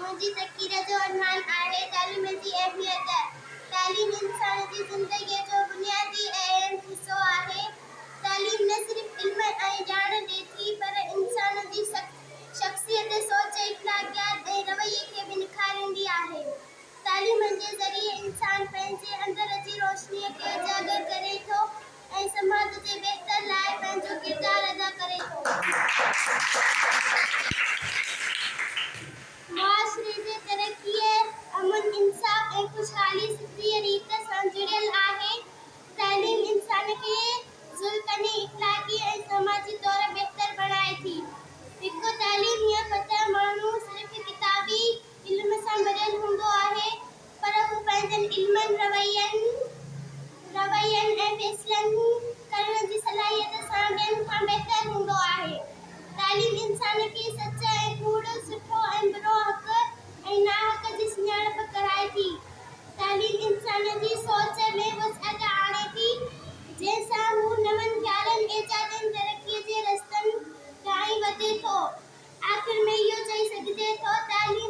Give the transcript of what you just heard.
मुंहिंजी तक़दीर जो अरमान आहे तालीम जी अहमियत। तालीम इंसान जी ज़िंदगीअ जो बुनियादी ऐं अहम हिस्सो आहे। तालीम न सिर्फ़ इल्म ऐं ॼाण ॾिए थी पर इंसान जी शख़्सियत, सोच, इख़्लाक़ियात ऐं रवैये खे बि निखारींदी आहे। तालीम जे ज़रिए इंसान पंहिंजे अंदर जी रोशनीअ खे उजागर करे थो ऐं समाज जे बहितर लाइ पंहिंजो किरदारु अदा करे थो। मुआशरे जे तरक़ीअ, अमन, इंसाफ़ ऐं ख़ुशहाली सिधीअ रीत सां जुड़ियल आहे। तालीम इंसान खे ज़ुल्फ़ने, इख़्लाक़ी ऐं समाजी तौर बहितर बणाए थी। हिकु तालीम याफ़्ता माण्हू सिर्फ़ किताबी इल्म सां भरियल हूंदो आहे, पर हू पंहिंजनि इल्मनि, रवैयनि ऐं फ़ैसिलनि करण जी सलाहियत सां ॿियनि खां बहितर हूंदो आहे। तालीम इंसान खे सच ऐं कूड़, सुठो ऐं बुरो, हक़ ऐं नाहक़ जी सुञाणप कराए थी। तालीम इंसान जी सोच में वसअत आणे थी, जंहिं सां हू नवनि ख़्यालनि, इजादनि, तरक़ीअ जे रस्तनि ॾांहुं वधे थो। आख़िर में इहो चई सघिजे थो, तालीम